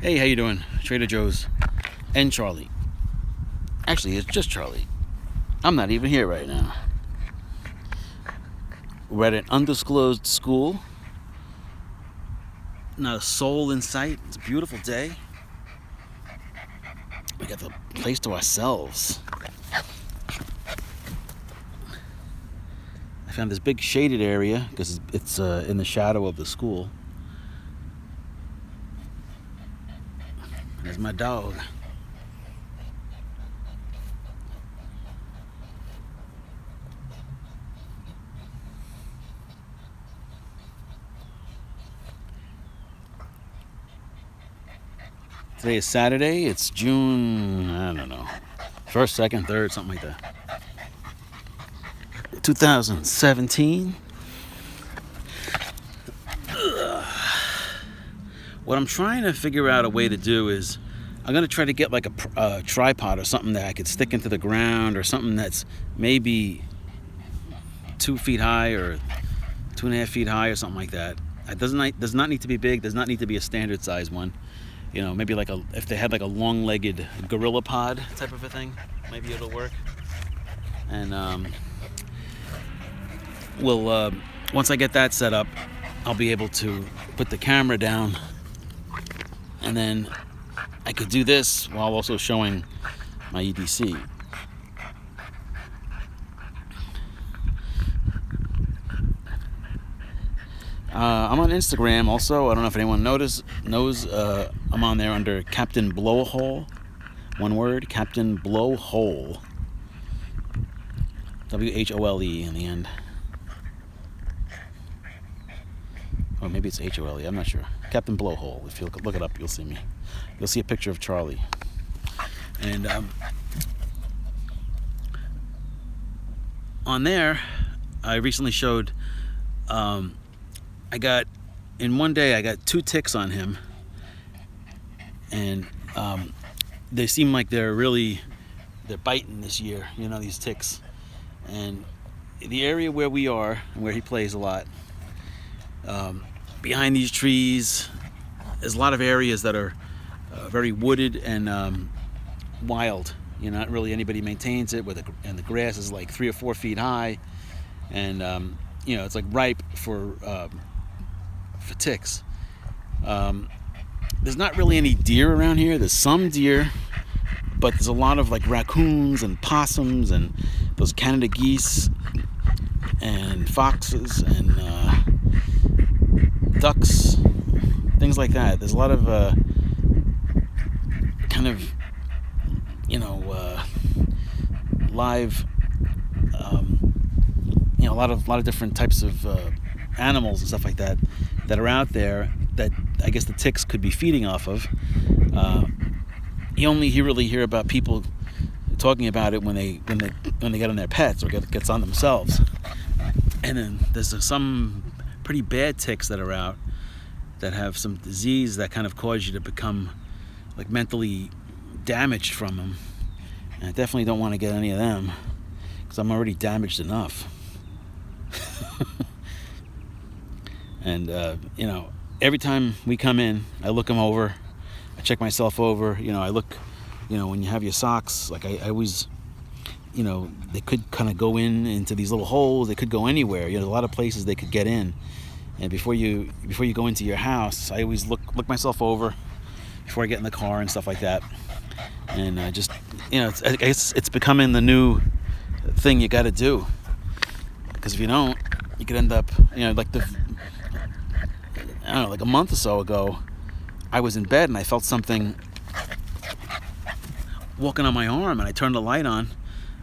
Hey, how you doing? Trader Joe's and Charlie. Actually, it's just Charlie. I'm not even here right now. We're at an undisclosed school. Not a soul in sight. It's a beautiful day. We got the place to ourselves. I found this big shaded area because it's in the shadow of the school. There's my dog. Today is Saturday. It's June, I don't know, 1st, 2nd, 3rd, something like that. 2017. What I'm trying to figure out a way to do is I'm going to try to get like a tripod or something that I could stick into the ground, or something that's maybe 2 feet high or 2.5 feet high or something like that. It does not need to be big, does not need to be a standard size one. You know, maybe like if they had like a long-legged gorilla pod type of a thing, maybe it'll work. And once I get that set up, I'll be able to put the camera down, and then I could do this while also showing my EDC. I'm on Instagram also. I don't know if anyone knows. I'm on there under Captain Blowhole. One word, Captain Blowhole. WHOLE in the end. Or maybe it's HOLE. I'm not sure. Captain Blowhole. If you look it up, you'll see me. You'll see a picture of Charlie. And on there, I recently showed. In one day I got 2 ticks on him, and they seem like they're biting this year. You know, these ticks. And the area where we are and where he plays a lot, behind these trees, there's a lot of areas that are very wooded and wild. You know, not really anybody maintains it, and the grass is like 3 or 4 feet high, and you know, it's like ripe for ticks. There's not really any deer around here. There's some deer, but there's a lot of like raccoons and possums and those Canada geese and foxes and ducks, things like that. There's a lot of kind of, you know, live, you know, a lot of different types of animals and stuff like that are out there that I guess the ticks could be feeding off of. You only really hear about people talking about it when they get on their pets or gets on themselves. And then there's some pretty bad ticks that are out that have some disease that kind of cause you to become like mentally damaged from them. And I definitely don't want to get any of them because I'm already damaged enough. And you know, every time we come in, I look them over, I check myself over. You know, I look, you know, when you have your socks, like I always, you know, they could kind of go into these little holes. They could go anywhere. You know, a lot of places they could get in. And before you go into your house, I always look myself over before I get in the car and stuff like that. And I just, you know, I guess it's becoming the new thing you got to do, because if you don't, you could end up, you know, like I don't know, like a month or so ago, I was in bed and I felt something walking on my arm, and I turned the light on.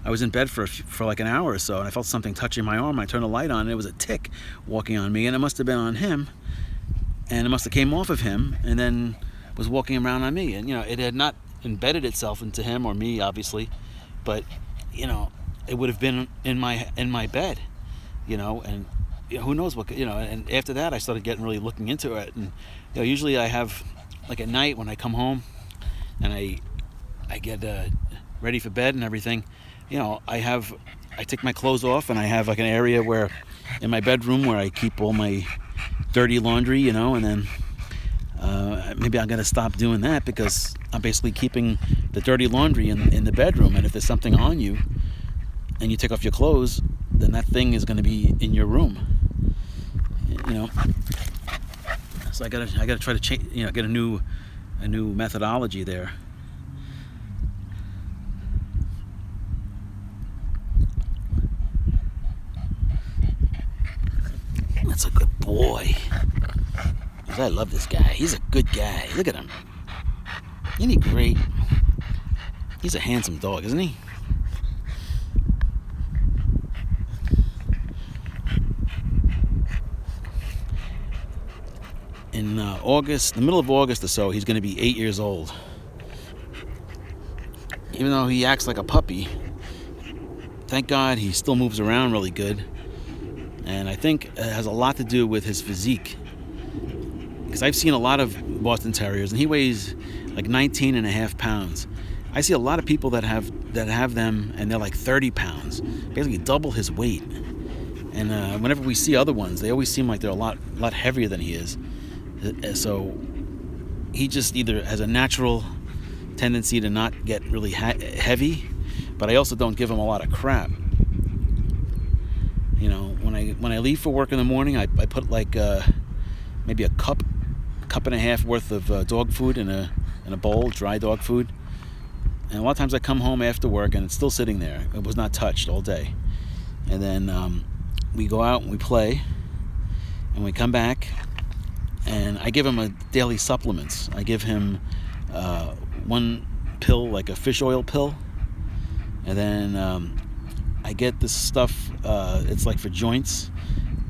I was in bed for like an hour or so, and I felt something touching my arm. I turned the light on, and it was a tick walking on me, and it must have been on him, and it must have came off of him and then was walking around on me. And you know, it had not embedded itself into him or me, obviously, but you know, it would have been in my bed, you know, and you know, who knows what, you know. And after that, I started really looking into it, and you know, usually I have, like at night when I come home and I get ready for bed and everything, you know, I take my clothes off, and I have like an area in my bedroom where I keep all my dirty laundry, you know, and then Maybe I'm gonna stop doing that because I'm basically keeping the dirty laundry in the bedroom. And if there's something on you, and you take off your clothes, then that thing is gonna be in your room. You know. So I gotta try to change. Get a new methodology there. That's a good boy. I love this guy. He's a good guy. Look at him. Isn't he great? He's a handsome dog, isn't he? In August, the middle of August or so, he's going to be 8 years old. Even though he acts like a puppy, thank God he still moves around really good. And I think it has a lot to do with his physique. Because I've seen a lot of Boston Terriers, and he weighs like 19 and a half pounds. I see a lot of people that have them, and they're like 30 pounds, basically double his weight. And whenever we see other ones, they always seem like they're a lot heavier than he is. So he just either has a natural tendency to not get really heavy, but I also don't give him a lot of crap. When I leave for work in the morning, I put like maybe a cup and a half worth of dog food in a bowl, dry dog food. And a lot of times I come home after work and it's still sitting there. It was not touched all day. And then we go out and we play, and we come back, and I give him a daily supplements. I give him one pill, like a fish oil pill, and then I get this stuff. It's like for joints.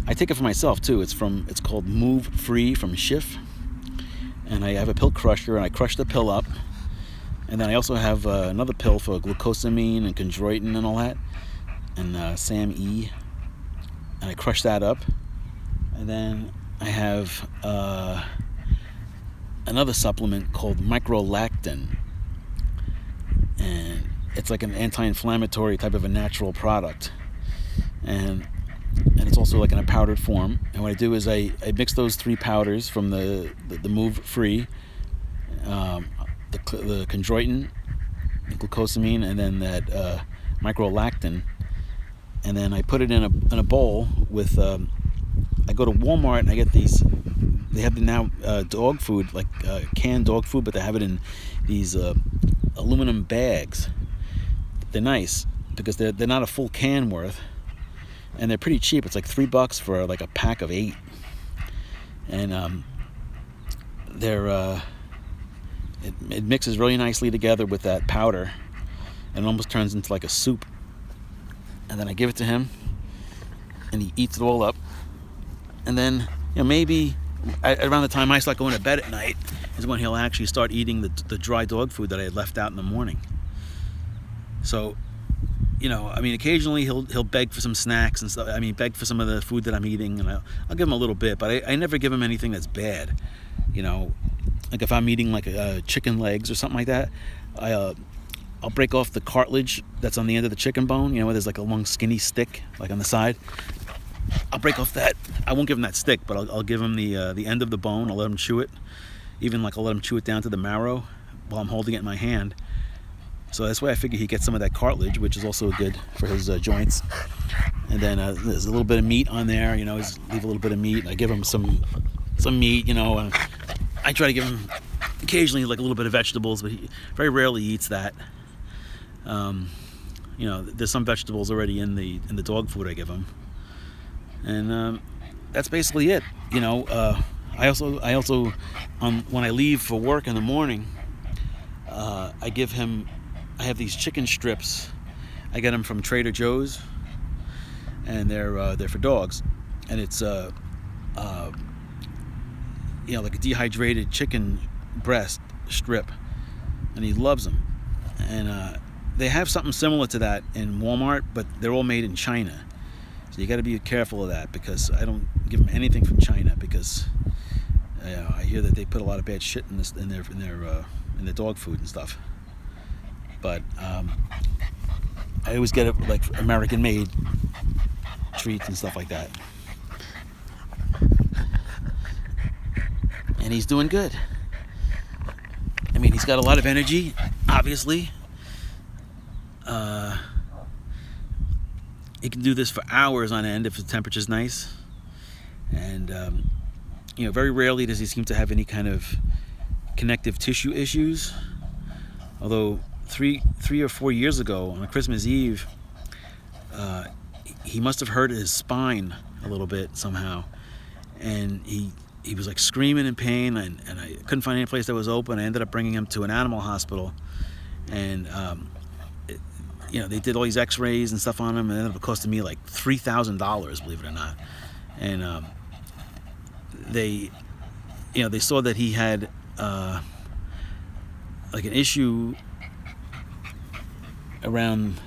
I take it for myself too. It's called Move Free from Schiff, and I have a pill crusher, and I crush the pill up. And then I also have another pill for glucosamine and chondroitin and all that, and SAM-E, and I crush that up. And then I have another supplement called microlactin, and it's like an anti-inflammatory type of a natural product, and it's also like in a powdered form. And what I do is I mix those three powders from the Move Free, the chondroitin, the glucosamine, and then that microlactin, and then I put it in a bowl with. I go to Walmart and I get these. They have now dog food, like canned dog food, but they have it in these aluminum bags. They're nice because they're not a full can worth, and they're pretty cheap. It's like $3 for like a pack of 8, and it mixes really nicely together with that powder, and it almost turns into like a soup. And then I give it to him, and he eats it all up. And then maybe around the time I start going to bed at night is when he'll actually start eating the dry dog food that I had left out in the morning. So, occasionally he'll beg for some snacks and stuff. Beg for some of the food that I'm eating, and I'll give him a little bit, but I never give him anything that's bad. Like if I'm eating like chicken legs or something like that, I'll break off the cartilage that's on the end of the chicken bone, where there's like a long skinny stick like on the side. I'll break off that. I won't give him that stick, but I'll give him the end of the bone. I'll let him chew it. Even I'll let him chew it down to the marrow while I'm holding it in my hand. So that's why I figure he gets some of that cartilage, which is also good for his joints. And then there's a little bit of meat on there. Leave a little bit of meat. I give him some meat. I try to give him occasionally like a little bit of vegetables, but he very rarely eats that. There's some vegetables already in the dog food I give him. And that's basically it. I also when I leave for work in the morning, I give him. I have these chicken strips. I get them from Trader Joe's, and they're for dogs, and it's like a dehydrated chicken breast strip, and he loves them. And they have something similar to that in Walmart, but they're all made in China. So you got to be careful of that, because I don't give them anything from China, because I hear that they put a lot of bad shit in their dog food and stuff. But I always get it like American-made treats and stuff like that. and he's doing good. I mean, he's got a lot of energy, obviously. He can do this for hours on end if the temperature's nice. And, very rarely does he seem to have any kind of connective tissue issues. Although 3 or 4 years ago on Christmas Eve, he must have hurt his spine a little bit somehow. And he was like screaming in pain, and I couldn't find any place that was open. I ended up bringing him to an animal hospital, and they did all these X-rays and stuff on him, and it ended up costing me like $3,000, believe it or not. And they saw that he had like an issue around,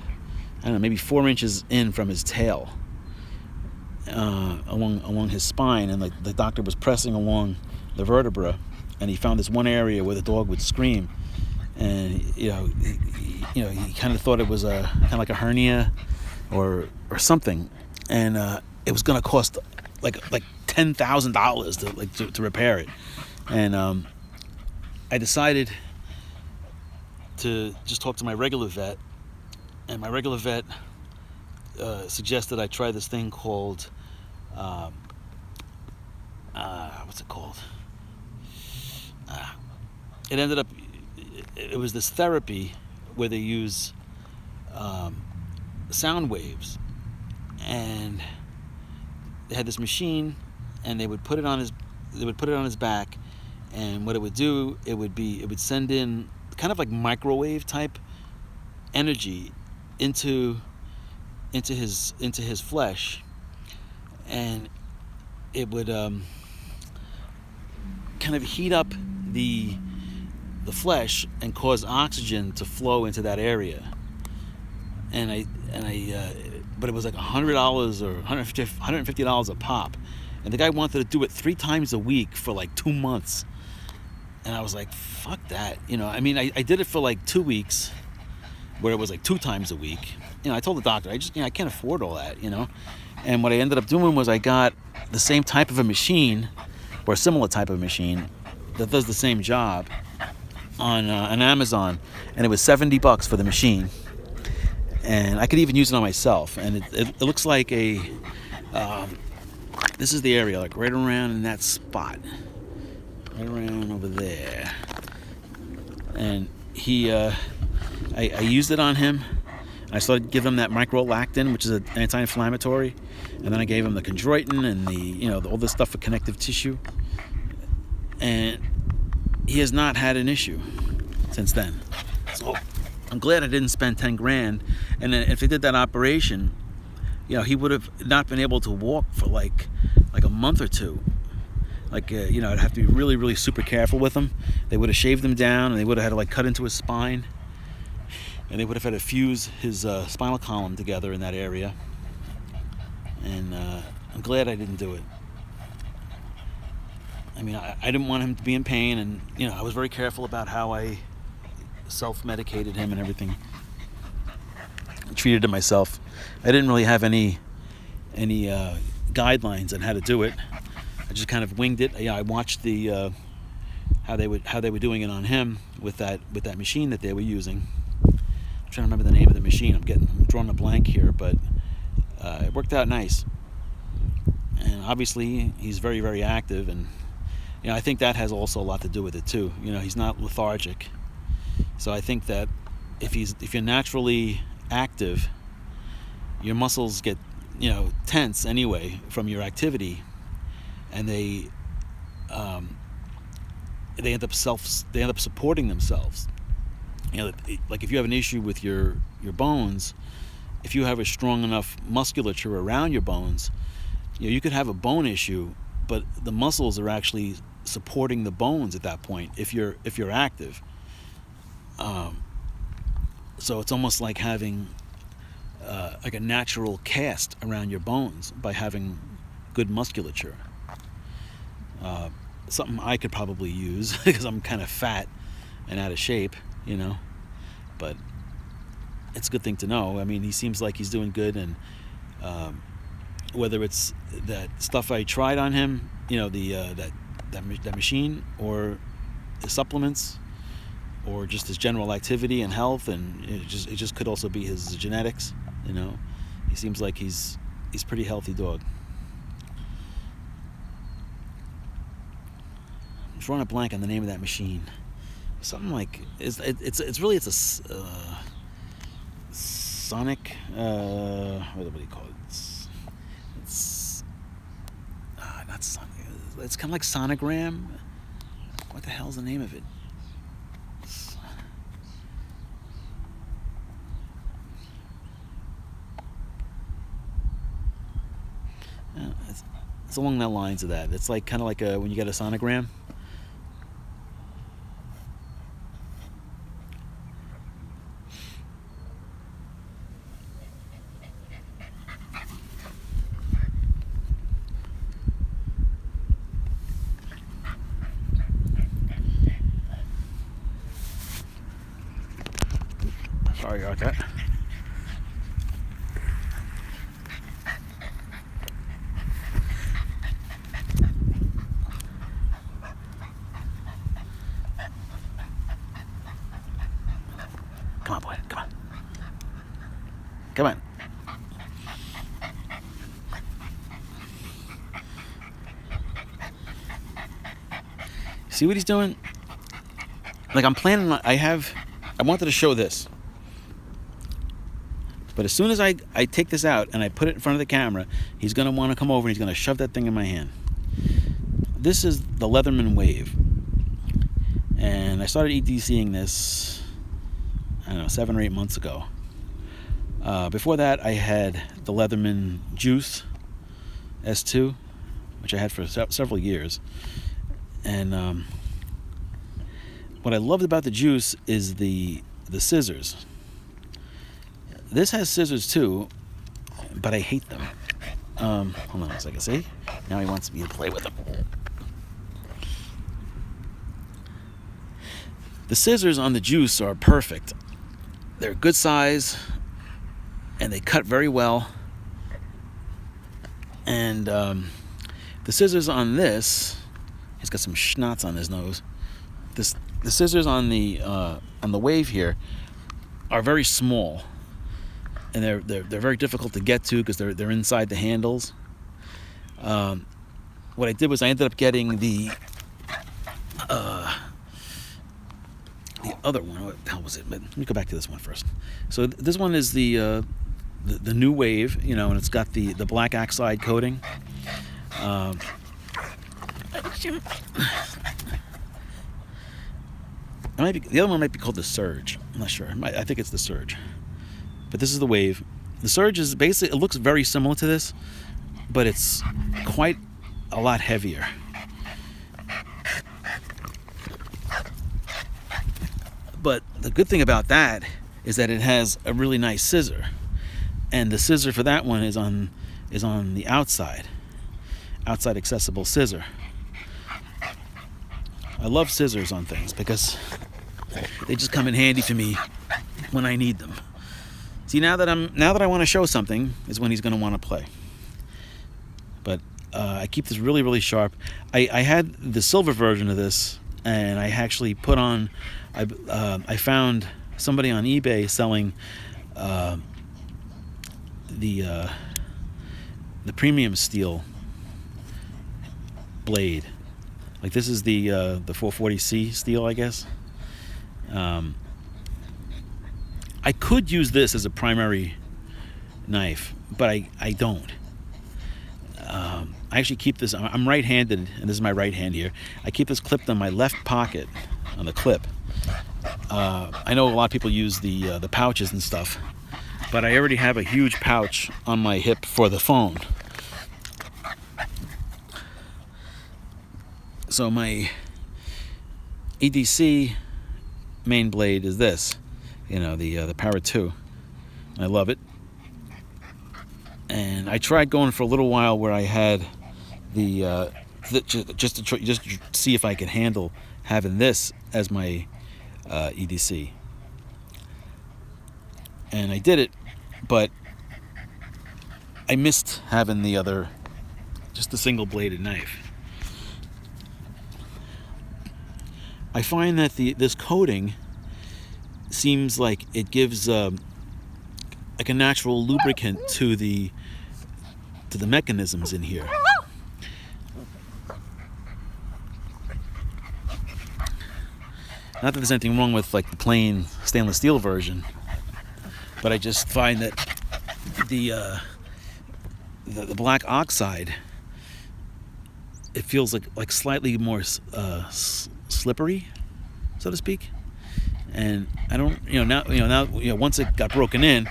I don't know, maybe 4 inches in from his tail, along his spine, and the doctor was pressing along the vertebra, and he found this one area where the dog would scream, and he kind of thought it was kind of like a hernia or something, and it was going to cost like $10,000 to repair it, and I decided to just talk to my regular vet, and my regular vet suggested I try this thing called what's it called? It was this therapy where they use sound waves, and they had this machine, and they would put it on his back, and what it would do, it would send in kind of like microwave type energy into his flesh, and it would kind of heat up the flesh and cause oxygen to flow into that area. But it was like $100 or $150 a pop, and the guy wanted to do it 3 times a week for like 2 months, and I was like, fuck that. I mean, I did it for like 2 weeks, where it was like 2 times a week. I told the doctor, I can't afford all that. And what I ended up doing was I got the same type of a machine, or a similar type of machine that does the same job, on Amazon, and it was $70 for the machine, and I could even use it on myself. And it looks like this is the area, like right around in that spot, right around over there. And I used it on him. I started giving him that microlactin, which is an anti-inflammatory, and then I gave him the chondroitin and all this stuff for connective tissue, and he has not had an issue since then. So I'm glad I didn't spend 10 grand. And then if they did that operation, he would have not been able to walk for like a month or two. I'd have to be really, really super careful with him. They would have shaved him down, and they would have had to cut into his spine, and they would have had to fuse his spinal column together in that area. And I'm glad I didn't do it. I mean, I didn't want him to be in pain, and I was very careful about how I self-medicated him and everything. I treated him myself. I didn't really have any guidelines on how to do it. I just kind of winged it. I watched the how they were doing it on him with that machine that they were using. I'm trying to remember the name of the machine. I'm drawing a blank here, but it worked out nice. And obviously, he's very, very active, and I think that has also a lot to do with it too. He's not lethargic. So I think that if you're naturally active, your muscles get tense anyway from your activity, and they end up supporting themselves. Like if you have an issue with your bones, if you have a strong enough musculature around your bones, you could have a bone issue, but the muscles are actually supporting the bones at that point if you're active. So it's almost like having like a natural cast around your bones by having good musculature. Something I could probably use because I'm kind of fat and out of shape, but it's a good thing to know. I mean, he seems like he's doing good, and whether it's that stuff I tried on him, that that machine, or his supplements, or just his general activity and health, and it just could also be his genetics. You know, he seems like he's pretty healthy dog. I'm drawing a blank on the name of that machine. Something like it's a Sonic. What do you call it? It's not Sonic. It's kind of like Sonogram. What the hell's the name of it? It's along the lines of that. It's like kind of like when you get a sonogram. Sorry about that. Come on, boy. Come on. Come on. See what he's doing? Like, I'm planning on, I wanted to show this. But as soon as I take this out and I put it in front of the camera, he's going to want to come over and he's going to shove that thing in my hand. This is the Leatherman Wave. And I started EDCing this, I don't know, 7 or 8 months ago. Before that, I had the Leatherman Juice S2, which I had for several years. And what I loved about the Juice is the scissors. This has scissors too, but I hate them. Hold on a second. See? Now he wants me to play with them. The scissors on the Juice are perfect. They're good size, and they cut very well. And the scissors on this, he's got some schnotz on his nose. The scissors on the Wave here are very small, and they're very difficult to get to because they're inside the handles. What I did was I ended up getting the other one. What the hell was it? Let me go back to this one first. So this one is the new Wave, you know, and it's got the black oxide coating. The other one might be called the Surge. I'm not sure. I think it's the Surge. But this is the Wave. The Surge is basically, it looks very similar to this, but it's quite a lot heavier. But the good thing about that is that it has a really nice scissor. And the scissor for that one is on the outside accessible scissor. I love scissors on things because they just come in handy for me when I need them. See, now that I want to show something is when he's going to want to play. But I keep this really, really sharp. I had the silver version of this, and I actually put on. I found somebody on eBay selling the premium steel blade. Like, this is the 440C steel, I guess. I could use this as a primary knife, but I don't. I actually keep this. I'm right-handed, and this is my right hand here. I keep this clipped on my left pocket on the clip. I know a lot of people use the pouches and stuff, but I already have a huge pouch on my hip for the phone. So my EDC main blade is this, you know, the Para 2. I love it. And I tried going for a little while where I had just to see if I could handle having this as my EDC. And I did it, but I missed having the other, just the single bladed knife. I find that this coating seems like it gives like a natural lubricant to the mechanisms in here. Not that there's anything wrong with like the plain stainless steel version, but I just find that the black oxide, it feels like slightly more slippery, so to speak. And I don't, now once it got broken in,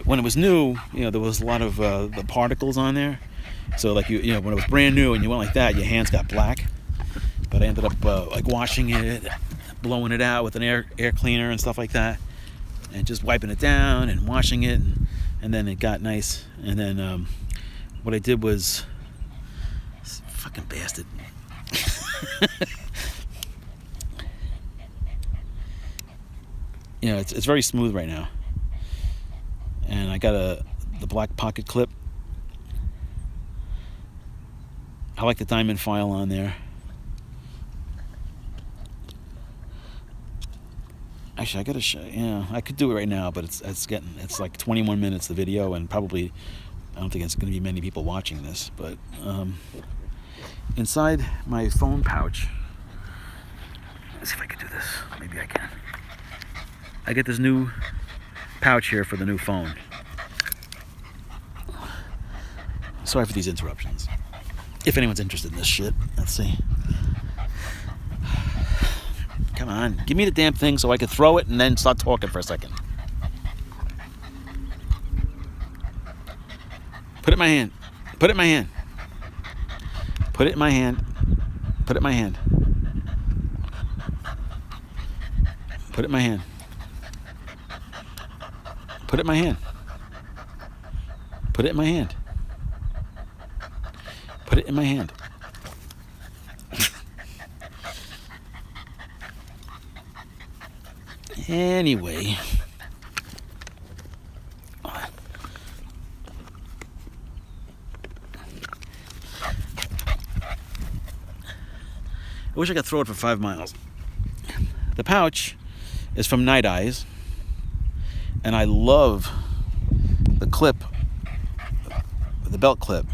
when it was new, there was a lot of the particles on there. So like when it was brand new and you went like that, your hands got black. But I ended up like washing it, blowing it out with an air cleaner and stuff like that, and just wiping it down and washing it, and then it got nice. And then what I did was, fucking bastard. It's very smooth right now. And I got the black pocket clip. I like the diamond file on there. Actually, I gotta show. I could do it right now, but it's like 21 minutes the video, and probably I don't think it's going to be many people watching this. But inside my phone pouch, let's see if I can do this. Maybe I can. I get this new pouch here for the new phone. Sorry for these interruptions. If anyone's interested in this shit, let's see. Come on, give me the damn thing so I can throw it and then start talking for a second. Put it in my hand. Put it in my hand. Put it in my hand. Put it in my hand. Put it in my hand. Put it in my hand. Put it in my hand. Put it in my hand. Anyway. I wish I could throw it for 5 miles. The pouch is from Night Eyes, and I love the clip, the belt clip.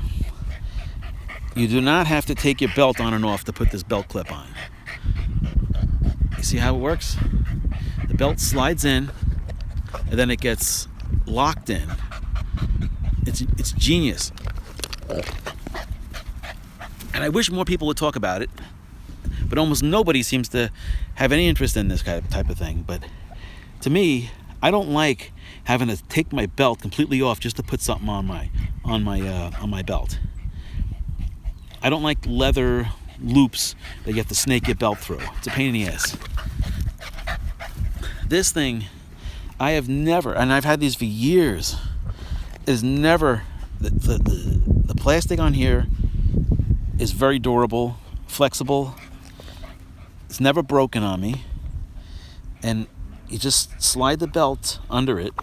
You do not have to take your belt on and off to put this belt clip on. You see how it works? The belt slides in, and then it gets locked in. It's genius. And I wish more people would talk about it, but almost nobody seems to have any interest in this type of thing. But to me, I don't like having to take my belt completely off just to put something on my belt. I don't like leather loops that you have to snake your belt through. It's a pain in the ass. This thing, I have never, and I've had these for years, is never, the plastic on here is very durable, flexible. It's never broken on me. And you just slide the belt under it,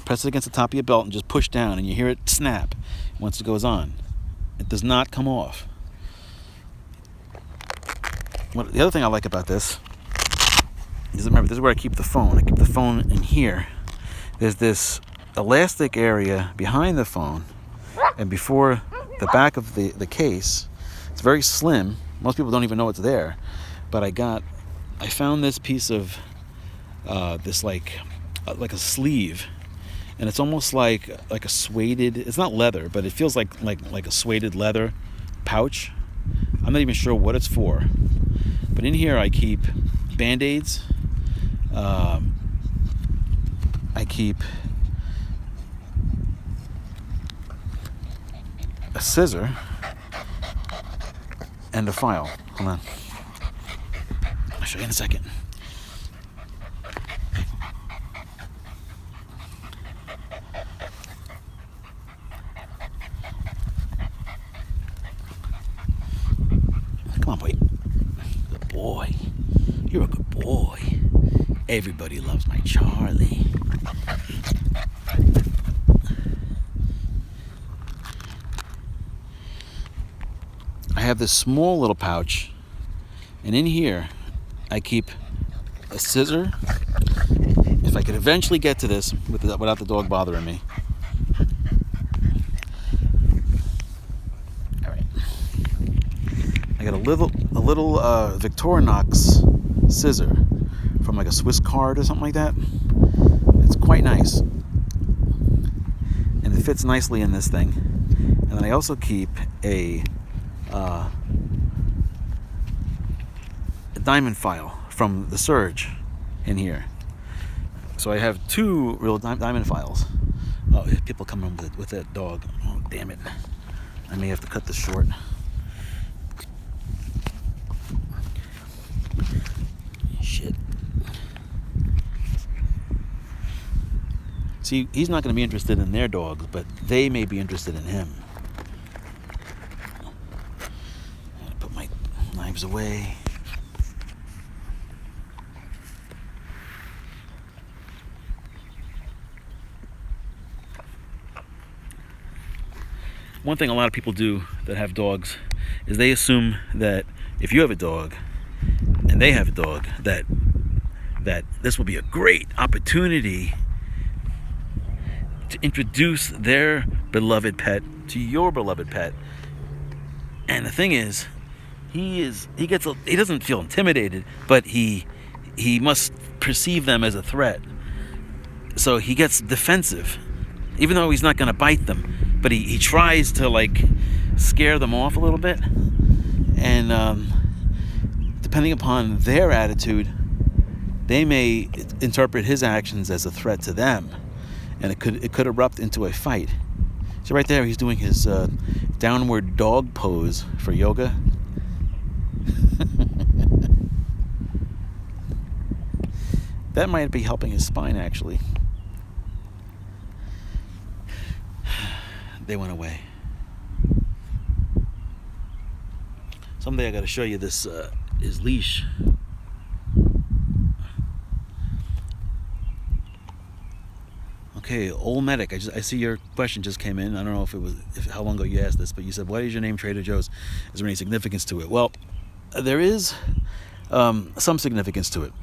press it against the top of your belt, and just push down, and you hear it snap once it goes on. It does not come off. The other thing I like about this is, remember, this is where I keep the phone. I keep the phone in here. There's this elastic area behind the phone and before the back of the case. It's very slim. Most people don't even know it's there. But I found this piece of this like a sleeve, and it's almost like a suede. It's not leather, but it feels like a suede leather pouch. I'm not even sure what it's for. But in here I keep Band-Aids. I keep a scissor and a file. Hold on. I'll show you in a second. Come on, boy. Good boy. You're a good boy. Everybody loves my Charlie. I have this small little pouch, and in here I keep a scissor. If I could eventually get to this without the dog bothering me. All right. I got a little Victorinox scissor from like a Swiss card or something like that. It's quite nice, and it fits nicely in this thing. And then I also keep a diamond file from the Surge in here. So I have two real diamond files. Oh, people coming with that dog. Oh, damn it. I may have to cut this short. Shit. See, he's not going to be interested in their dogs, but they may be interested in him. I'm going to put my knives away. One thing a lot of people do that have dogs is they assume that if you have a dog and they have a dog, that this will be a great opportunity to introduce their beloved pet to your beloved pet. And the thing is, he doesn't feel intimidated, but he must perceive them as a threat. So he gets defensive, even though he's not going to bite them. But he tries to like scare them off a little bit, and depending upon their attitude, they may interpret his actions as a threat to them, and it could erupt into a fight. So right there, he's doing his downward dog pose for yoga. That might be helping his spine, actually. They went away. Someday I got to show you this his leash. Okay, Old Medic. I see your question just came in. I don't know how long ago you asked this, but you said, "Why is your name Trader Joe's? Is there any significance to it?" Well, there is some significance to it.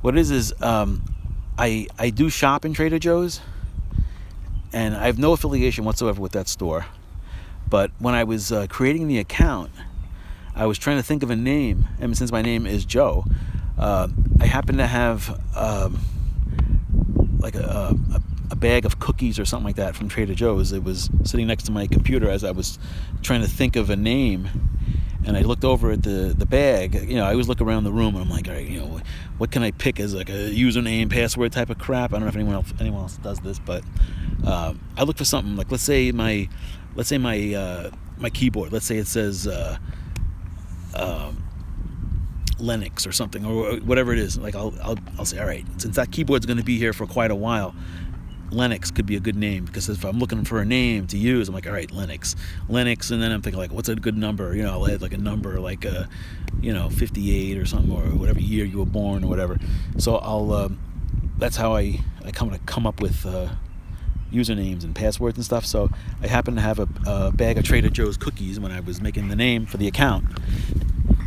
What it is I do shop in Trader Joe's. And I have no affiliation whatsoever with that store. But when I was creating the account, I was trying to think of a name. And since my name is Joe, I happened to have like a bag of cookies or something like that from Trader Joe's. It was sitting next to my computer as I was trying to think of a name. And I looked over at the bag. You know, I always look around the room and I'm like, all right, you know, what can I pick as like a username, password type of crap? I don't know if anyone else does this, but I look for something like let's say my keyboard. Let's say it says Lennox or something or whatever it is. Like I'll say, all right, since that keyboard's going to be here for quite a while, Lennox could be a good name, because if I'm looking for a name to use, I'm like, all right, Lennox, and then I'm thinking like, what's a good number? You know, I'll add like a number like 58 or something, or whatever year you were born or whatever. So I'll that's how I come up with usernames and passwords and stuff. So I happen to have a bag of Trader Joe's cookies when I was making the name for the account,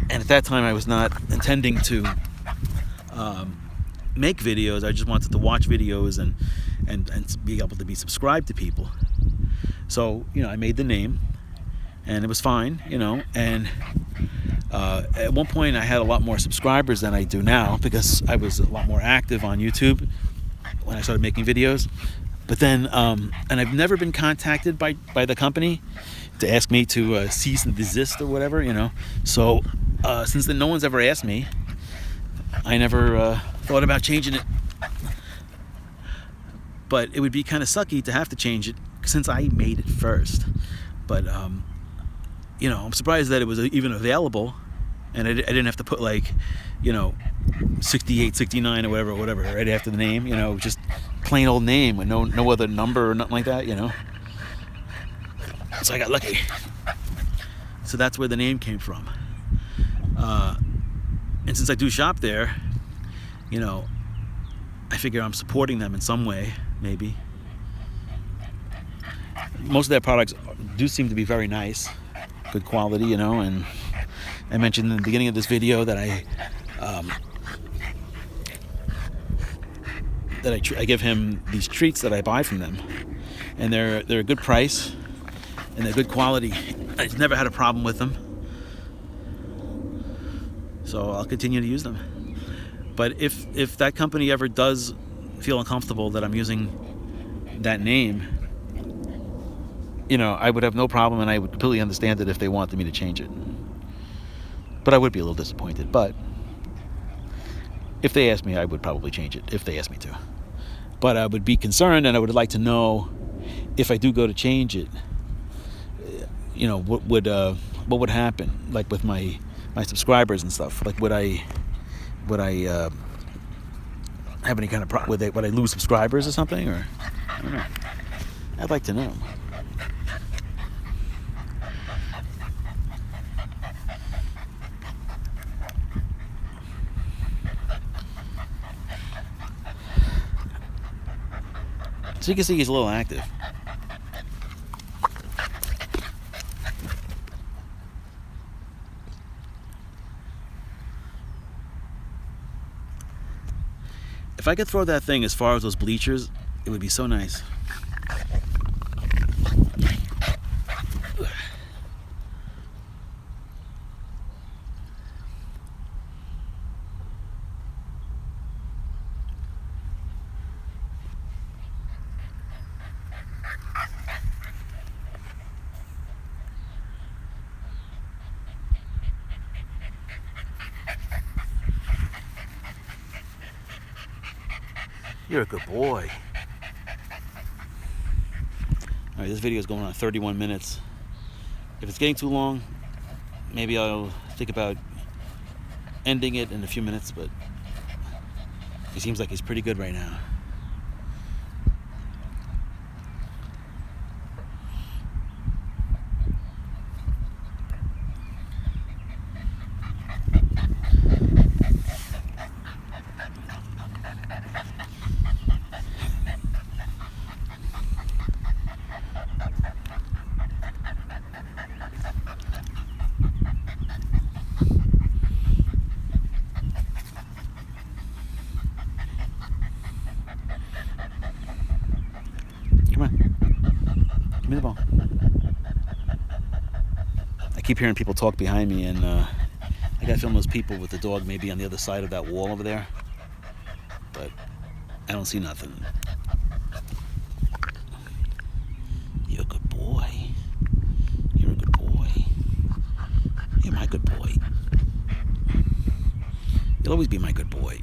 and at that time I was not intending to make videos. I just wanted to watch videos and be able to be subscribed to people. So, you know, I made the name and it was fine, you know, and at one point I had a lot more subscribers than I do now, because I was a lot more active on YouTube when I started making videos. But then and I've never been contacted by the company to ask me to cease and desist or whatever, you know. So since then no one's ever asked me, I never thought about changing it. But it would be kind of sucky to have to change it since I made it first. But you know, I'm surprised that it was even available, and I didn't have to put like, you know, 68, 69 or whatever right after the name. You know, just plain old name with no other number or nothing like that. You know. So I got lucky. So that's where the name came from. And since I do shop there, you know, I figure I'm supporting them in some way, maybe. Most of their products do seem to be very nice, good quality, you know. And I mentioned in the beginning of this video that I that I give him these treats that I buy from them, and they're a good price and they're good quality. I've never had a problem with them, so I'll continue to use them. But if that company ever does feel uncomfortable that I'm using that name, I would have no problem, and I would completely understand it if they wanted me to change it. But I would be a little disappointed. But if they asked me, I would probably change it if they asked me to. But I would be concerned, and I would like to know if I do go to change it, what would happen, like with my subscribers and stuff. Like would I have any kind of problem? Would I lose subscribers or something? Or I don't know. I'd like to know. So you can see he's a little active. If I could throw that thing as far as those bleachers, it would be so nice. You're a good boy. Alright, this video is going on 31 minutes. If it's getting too long, maybe I'll think about ending it in a few minutes, but he seems like he's pretty good right now. Come on. Give me the ball. I keep hearing people talk behind me, and I gotta film those people with the dog maybe on the other side of that wall over there. But I don't see nothing. You're a good boy. You're a good boy. You're my good boy. You'll always be my good boy.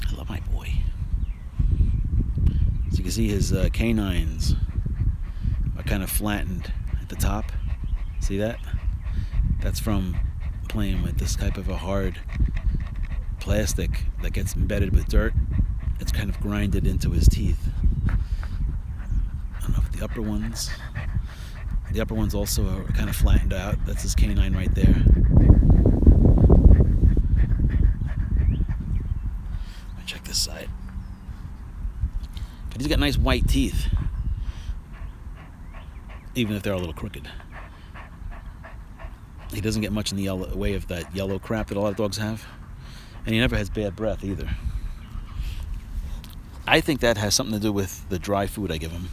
I love my boy. So you can see his canines are kind of flattened at the top. See that? That's from playing with this type of a hard plastic that gets embedded with dirt. It's kind of grinded into his teeth. I don't know if the upper ones also are kind of flattened out. That's his canine right there. Check this side. But he's got nice white teeth, even if they're a little crooked. He doesn't get much in the way of that yellow crap that a lot of dogs have, and he never has bad breath either. I think that has something to do with the dry food I give him.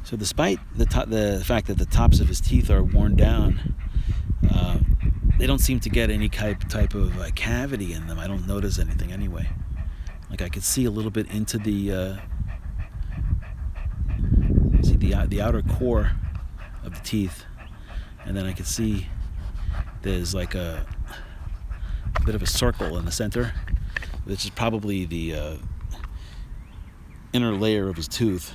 So despite the fact that the tops of his teeth are worn down, they don't seem to get any type of cavity in them. I don't notice anything anyway. Like I could see a little bit into the outer core of the teeth, and then I could see there's like a bit of a circle in the center, which is probably the inner layer of his tooth.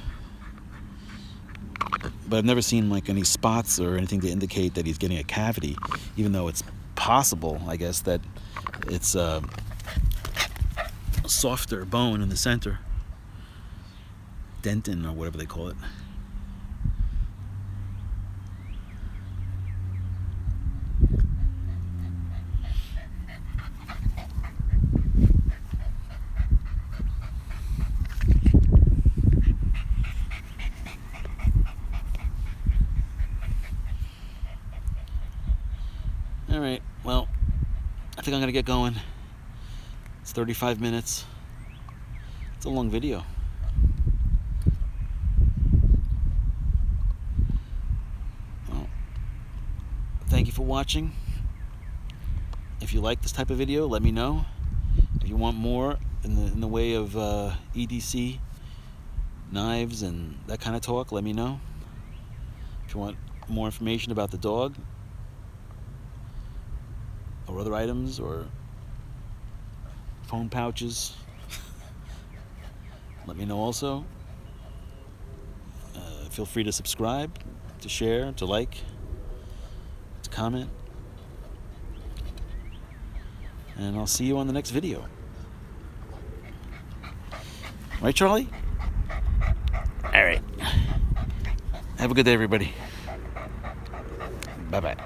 But I've never seen like any spots or anything to indicate that he's getting a cavity, even though it's possible, I guess, that it's a softer bone in the center, dentin or whatever they call it. All right, think I'm gonna get going. It's 35 minutes. It's a long video. Well, thank you for watching. If you like this type of video, let me know. If you want more in the way of EDC, knives, and that kind of talk, let me know. If you want more information about the dog or other items or phone pouches, let me know also. Feel free to subscribe, to share, to like, to comment. And I'll see you on the next video. Right, Charlie? All right. Have a good day, everybody. Bye-bye.